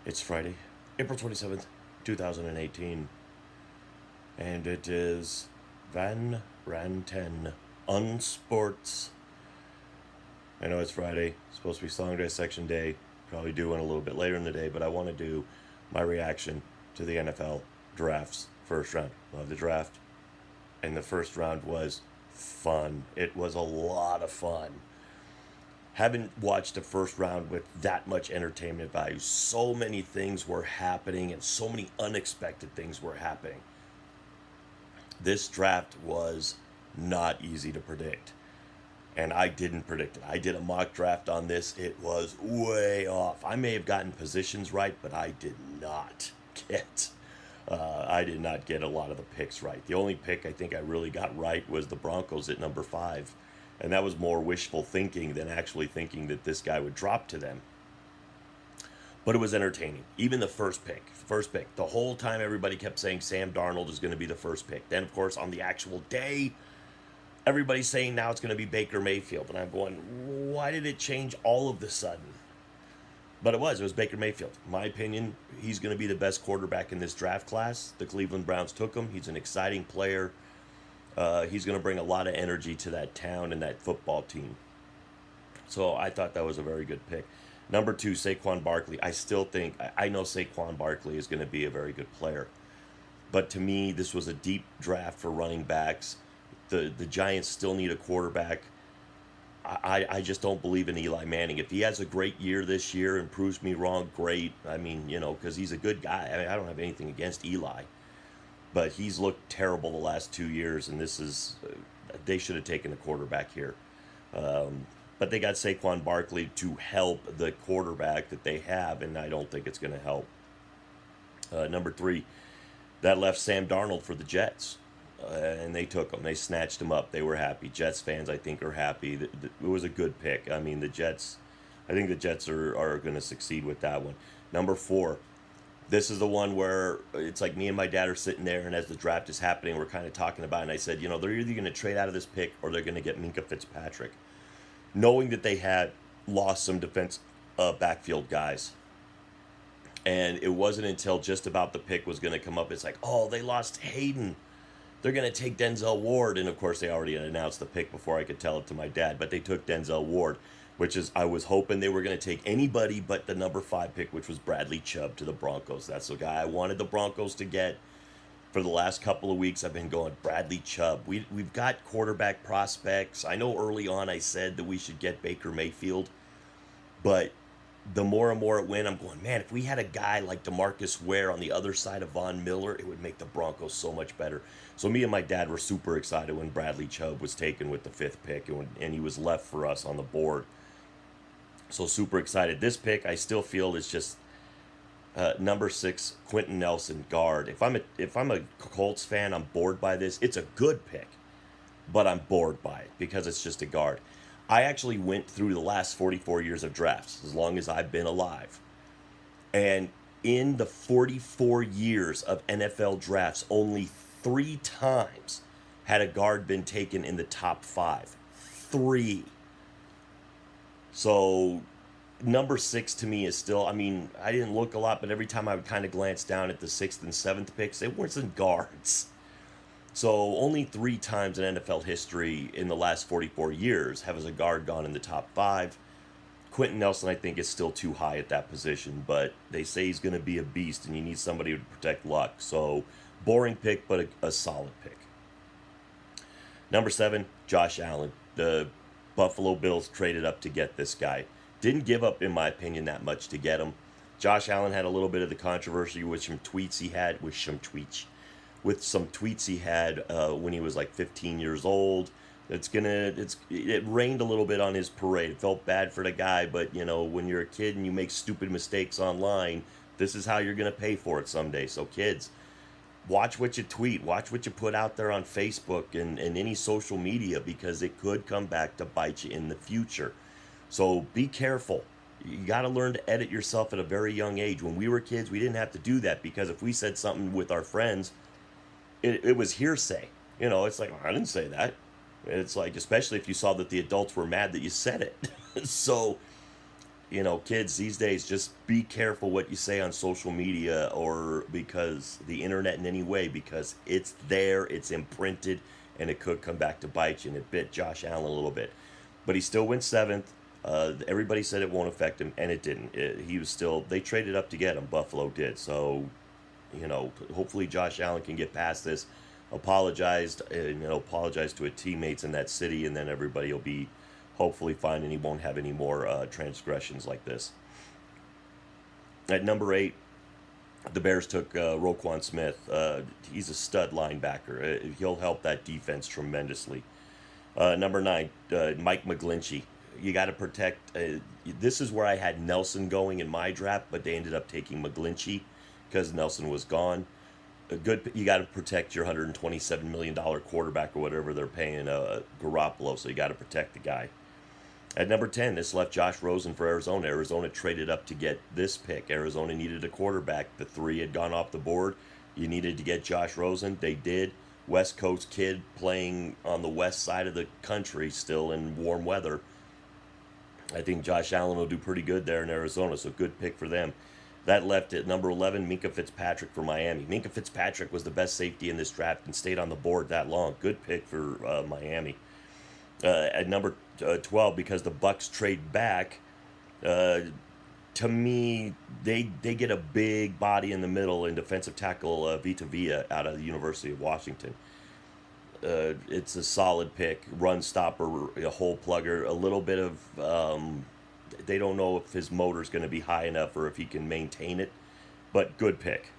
It's Friday, April 27th, 2018, and it is Vanran10 Unsports. I know it's Friday, it's supposed to be Song Dissection Day, probably do one a little bit later in the day, but I want to do my reaction to the NFL draft's first round. Love the draft, and the first round was fun. It was a lot of fun. Haven't watched a first round with that much entertainment value. So many things were happening and so many unexpected things were happening. This draft was not easy to predict. And I didn't predict it. I did a mock draft on this. It was way off. I may have gotten positions right, but I did not get. I did not get a lot of the picks right. The only pick I think I really got right was the Broncos at number 5. And that was more wishful thinking than actually thinking that this guy would drop to them. But it was entertaining. Even the first pick. The whole time everybody kept saying Sam Darnold is going to be the first pick. Then, of course, on the actual day, everybody's saying now it's going to be Baker Mayfield. And I'm going, why did it change all of the sudden? But it was Baker Mayfield. In my opinion, he's going to be the best quarterback in this draft class. The Cleveland Browns took him. He's an exciting player. He's going to bring a lot of energy to that town and that football team. So I thought that was a very good pick. Number 2, Saquon Barkley. I still think, I know Saquon Barkley is going to be a very good player. But to me, this was a deep draft for running backs. The Giants still need a quarterback. I just don't believe in Eli Manning. If he has a great year this year and proves me wrong, great. I mean, because he's a good guy. I mean, I don't have anything against Eli. But he's looked terrible the last 2 years, and this is, they should have taken a quarterback here. But they got Saquon Barkley to help the quarterback that they have, and I don't think it's going to help. Number 3, that left Sam Darnold for the Jets. And they took him. They snatched him up. They were happy. Jets fans, I think, are happy. It was a good pick. I mean, I think the Jets are going to succeed with that one. Number 4, this is the one where it's like me and my dad are sitting there, and as the draft is happening, we're kind of talking about it, and I said, they're either going to trade out of this pick or they're going to get Minkah Fitzpatrick. Knowing that they had lost some defense backfield guys. And it wasn't until just about the pick was going to come up, it's like, oh, they lost Hayden. They're going to take Denzel Ward. And, of course, they already announced the pick before I could tell it to my dad. But they took Denzel Ward, which is, I was hoping they were going to take anybody but the number 5 pick, which was Bradley Chubb to the Broncos. That's the guy I wanted the Broncos to get. For the last couple of weeks, I've been going Bradley Chubb. We've got quarterback prospects. I know early on I said that we should get Baker Mayfield. But the more and more it went, I'm going, man, if we had a guy like DeMarcus Ware on the other side of Von Miller, it would make the Broncos so much better. So me and my dad were super excited when Bradley Chubb was taken with the 5th pick, and he was left for us on the board. So super excited. This pick, I still feel, is just number 6, Quentin Nelson, guard. If I'm a Colts fan, I'm bored by this. It's a good pick, but I'm bored by it because it's just a guard. I actually went through the last 44 years of drafts, as long as I've been alive. And in the 44 years of NFL drafts, only 3 times had a guard been taken in the top 5. 3. So number 6 to me is still, I mean, I didn't look a lot, but every time I would kind of glance down at the 6th and 7th picks, it wasn't guards. So only 3 times in NFL history in the last 44 years has a guard gone in the top 5. Quentin Nelson, I think, is still too high at that position, but they say he's going to be a beast, and you need somebody to protect Luck. So boring pick, but a solid pick. Number 7, Josh Allen. The Buffalo Bills traded up to get this guy. Didn't give up, in my opinion, that much to get him. Josh Allen had a little bit of the controversy with some tweets he had, when he was like 15 years old. It rained a little bit on his parade. It felt bad for the guy, but when you're a kid and you make stupid mistakes online, this is how you're going to pay for it someday. So kids, watch what you tweet, watch what you put out there on Facebook and any social media, because it could come back to bite you in the future. So be careful. You got to learn to edit yourself at a very young age. When we were kids, we didn't have to do that, because if we said something with our friends, it was hearsay. It's like, I didn't say that. It's like, especially if you saw that the adults were mad that you said it. So kids these days, just be careful what you say on social media or because the internet in any way, because it's there, it's imprinted, and it could come back to bite you. And it bit Josh Allen a little bit, but he still went seventh. Everybody said it won't affect him, and it didn't. He was still. They traded up to get him. Buffalo did. So, hopefully Josh Allen can get past this. Apologize to his teammates in that city, and then everybody will be hopefully fine, and he won't have any more transgressions like this. At number 8, the Bears took Roquan Smith. He's a stud linebacker. He'll help that defense tremendously. Number 9, Mike McGlinchey. You got to protect. This is where I had Nelson going in my draft, but they ended up taking McGlinchey because Nelson was gone. You got to protect your $127 million quarterback or whatever they're paying Garoppolo, so you got to protect the guy. At number 10, this left Josh Rosen for Arizona. Arizona traded up to get this pick. Arizona needed a quarterback. The 3 had gone off the board. You needed to get Josh Rosen. They did. West Coast kid playing on the west side of the country, still in warm weather. I think Josh Allen will do pretty good there in Arizona, so good pick for them. That left at number 11, Minkah Fitzpatrick for Miami. Minkah Fitzpatrick was the best safety in this draft and stayed on the board that long. Good pick for Miami. At number 12, because the Bucks trade back, to me, they get a big body in the middle in defensive tackle Vita Vea out of the University of Washington. It's a solid pick, run stopper, a hole plugger, a little bit of, they don't know if his motor's going to be high enough or if he can maintain it, but good pick.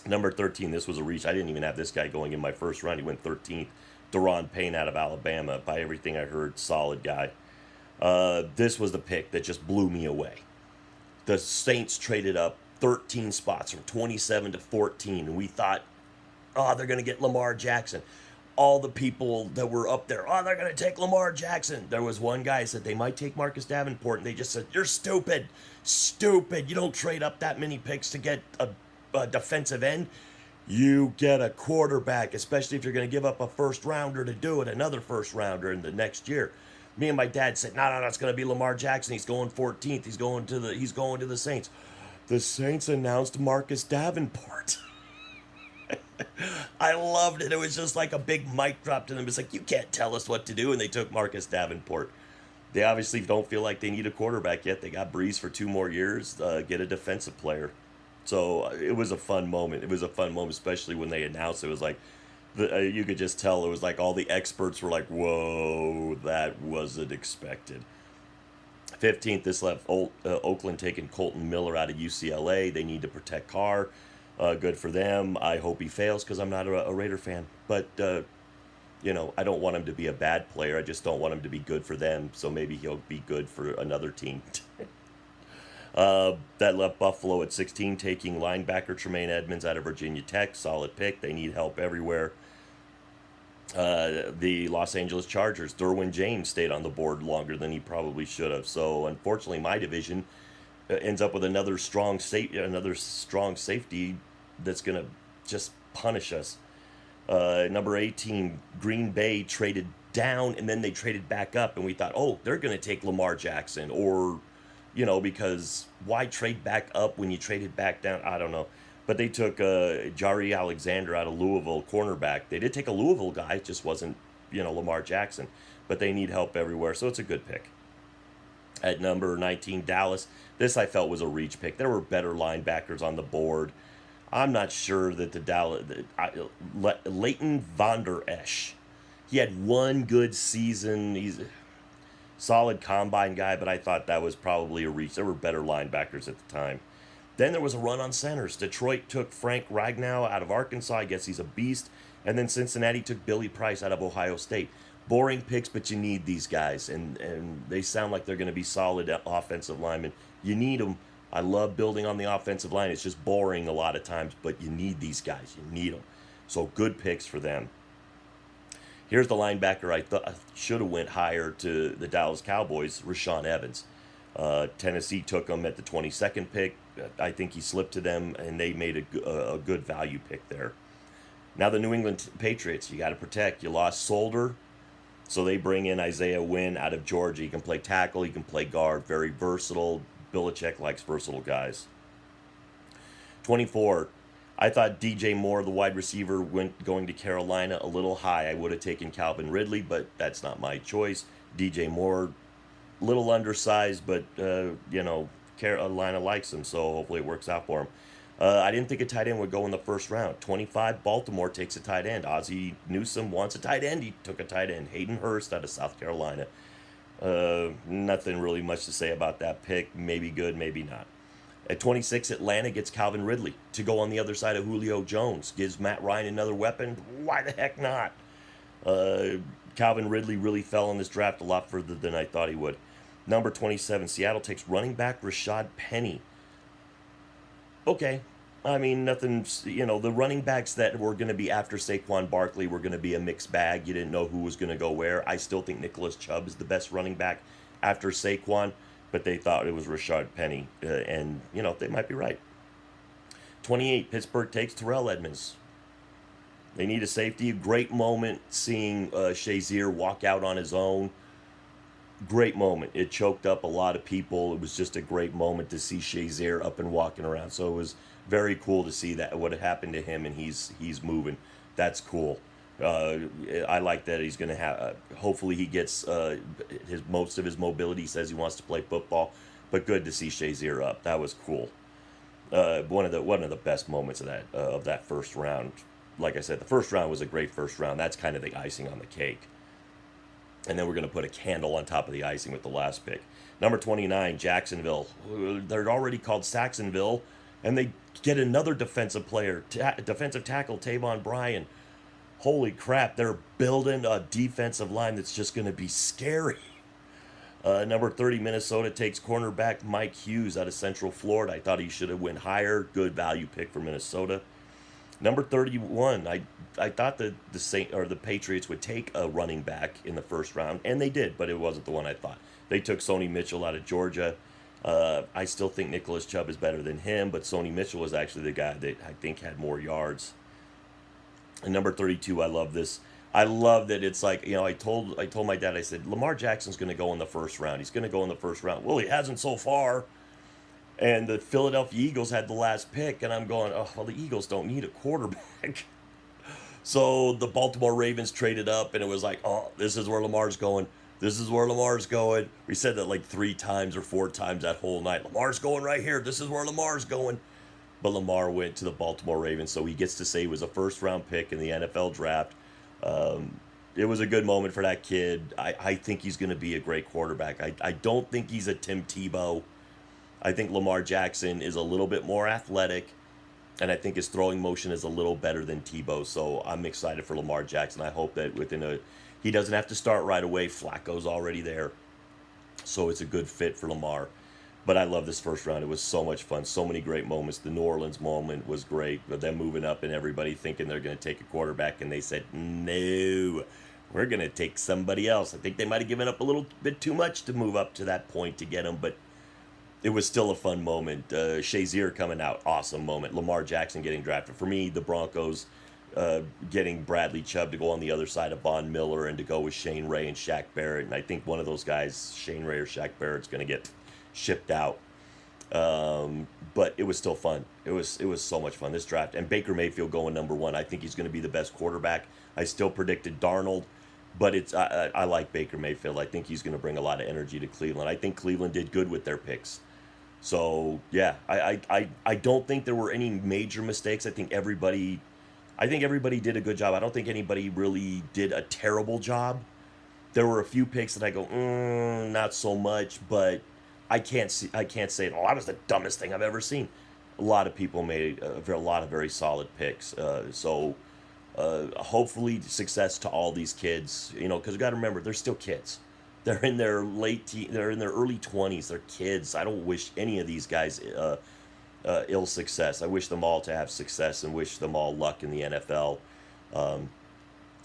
Number 13, this was a reach. I didn't even have this guy going in my first round. He went 13th. Daron Payne out of Alabama. By everything I heard, solid guy. This was the pick that just blew me away. The Saints traded up 13 spots from 27 to 14, and we thought, they're going to get Lamar Jackson. All the people that were up there, they're going to take Lamar Jackson. There was one guy who said they might take Marcus Davenport, and they just said, you're stupid. Stupid. You don't trade up that many picks to get a defensive end. You get a quarterback, especially if you're going to give up a first rounder to do it, another first rounder in the next year. Me and my dad said, no, it's going to be Lamar Jackson. He's going 14th. He's going to the Saints. The Saints announced Marcus Davenport. I loved it. It was just like a big mic drop to them. It's like, you can't tell us what to do. And they took Marcus Davenport. They obviously don't feel like they need a quarterback yet. They got Breeze for 2 more years. Get a defensive player. So it was a fun moment. It was a fun moment, especially when they announced it. It was like, you could just tell it was like all the experts were like, whoa, that wasn't expected. 15th, this left Oakland taking Colton Miller out of UCLA. They need to protect Carr. Good for them. I hope he fails because I'm not a Raider fan. But, I don't want him to be a bad player. I just don't want him to be good for them. So maybe he'll be good for another team. That left Buffalo at 16, taking linebacker Tremaine Edmonds out of Virginia Tech. Solid pick. They need help everywhere. The Los Angeles Chargers, Derwin James stayed on the board longer than he probably should have. So unfortunately, my division ends up with another strong safety that's going to just punish us. Number 18, Green Bay traded down, and then they traded back up, and we thought, they're going to take Lamar Jackson, or, because why trade back up when you traded back down? I don't know. But they took Jari Alexander out of Louisville, cornerback. They did take a Louisville guy, it just wasn't, Lamar Jackson. But they need help everywhere, so it's a good pick. At number 19, Dallas. This I felt was a reach pick. There were better linebackers on the board. I'm not sure that Leighton Vander Esch. He had one good season. He's a solid combine guy, but I thought that was probably a reach. There were better linebackers at the time. Then there was a run on centers. Detroit took Frank Ragnow out of Arkansas. I guess he's a beast. And then Cincinnati took Billy Price out of Ohio State. Boring picks, but you need these guys. And they sound like they're going to be solid offensive linemen. You need them. I love building on the offensive line. It's just boring a lot of times, but you need these guys. You need them. So good picks for them. Here's the linebacker I thought should have went higher to the Dallas Cowboys, Rashaan Evans. Tennessee took him at the 22nd pick. I think he slipped to them, and they made a good value pick there. Now the New England Patriots, you got to protect. You lost Solder. So they bring in Isaiah Wynn out of Georgia. He can play tackle, he can play guard, very versatile. Belichick likes versatile guys. 24. I thought DJ Moore, the wide receiver, went going to Carolina a little high. I would have taken Calvin Ridley, but that's not my choice. DJ Moore, little undersized, but Carolina likes him, so hopefully it works out for him. I didn't think a tight end would go in the first round. 25, Baltimore takes a tight end. Ozzie Newsome wants a tight end. He took a tight end. Hayden Hurst out of South Carolina. Nothing really much to say about that pick. Maybe good, maybe not. At 26, Atlanta gets Calvin Ridley to go on the other side of Julio Jones. Gives Matt Ryan another weapon. Why the heck not? Calvin Ridley really fell in this draft a lot further than I thought he would. Number 27, Seattle takes running back Rashad Penny. Okay. I mean, nothing, the running backs that were going to be after Saquon Barkley were going to be a mixed bag. You didn't know who was going to go where. I still think Nicholas Chubb is the best running back after Saquon, but they thought it was Rashad Penny, and, they might be right. 28, Pittsburgh takes Terrell Edmonds. They need a safety. Great moment seeing Shazier walk out on his own. Great moment. It choked up a lot of people. It was just a great moment to see Shazier up and walking around. So it was very cool to see that what had happened to him, and he's moving. That's cool. I like that he's going to have. Hopefully, he gets most of his mobility. He says he wants to play football, but good to see Shazier up. That was cool. One of the best moments of that first round. Like I said, the first round was a great first round. That's kind of the icing on the cake. And then we're going to put a candle on top of the icing with the last pick. Number 29, Jacksonville. They're already called Saxonville, and they get another defensive player, defensive tackle, Tavon Bryan. Holy crap, they're building a defensive line that's just going to be scary. Number 30, Minnesota takes cornerback Mike Hughes out of Central Florida. I thought he should have went higher. Good value pick for Minnesota. Number 31, I thought the Patriots would take a running back in the first round, and they did, but it wasn't the one I thought. They took Sony Mitchell out of Georgia. I still think Nicholas Chubb is better than him, but Sony Mitchell was actually the guy that I think had more yards. And number 32, I love this. I love that it's like, I told my dad, I said, Lamar Jackson's going to go in the first round. He's going to go in the first round. Well, he hasn't so far. And the Philadelphia Eagles had the last pick, and I'm going, oh, well, the Eagles don't need a quarterback. So the Baltimore Ravens traded up, and it was like, oh, this is where Lamar's going. This is where Lamar's going. We said that like 3 times or 4 times that whole night. Lamar's going right here. This is where Lamar's going. But Lamar went to the Baltimore Ravens, so he gets to say he was a first-round pick in the NFL draft. It was a good moment for that kid. I think he's going to be a great quarterback. I don't think he's a Tim Tebow. I think Lamar Jackson is a little bit more athletic, and I think his throwing motion is a little better than Tebow. So I'm excited for Lamar Jackson. I hope that he doesn't have to start right away. Flacco's already there, so it's a good fit for Lamar. But I love this first round. It was so much fun. So many great moments. The New Orleans moment was great. But them moving up and everybody thinking they're going to take a quarterback, and they said, no, we're going to take somebody else. I think they might have given up a little bit too much to move up to that point to get him, but it was still a fun moment. Shazier coming out, awesome moment. Lamar Jackson getting drafted. For me, the Broncos getting Bradley Chubb to go on the other side of Von Miller and to go with Shane Ray and Shaq Barrett. And I think one of those guys, Shane Ray or Shaq Barrett's going to get shipped out. But it was still fun. It was so much fun, this draft. And Baker Mayfield going number 1. I think he's going to be the best quarterback. I still predicted Darnold. But I like Baker Mayfield. I think he's going to bring a lot of energy to Cleveland. I think Cleveland did good with their picks. So, yeah, I don't think there were any major mistakes. I think everybody did a good job. I don't think anybody really did a terrible job. There were a few picks that I go, not so much, but I can't say, oh, that was the dumbest thing I've ever seen. A lot of people made a lot of very solid picks. So hopefully success to all these kids, because you got to remember, they're still kids. They're in their they're in their early 20s. They're kids. I don't wish any of these guys ill success. I wish them all to have success and wish them all luck in the NFL.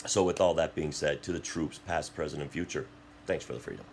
So with all that being said, to the troops, past, present, and future, thanks for the freedom.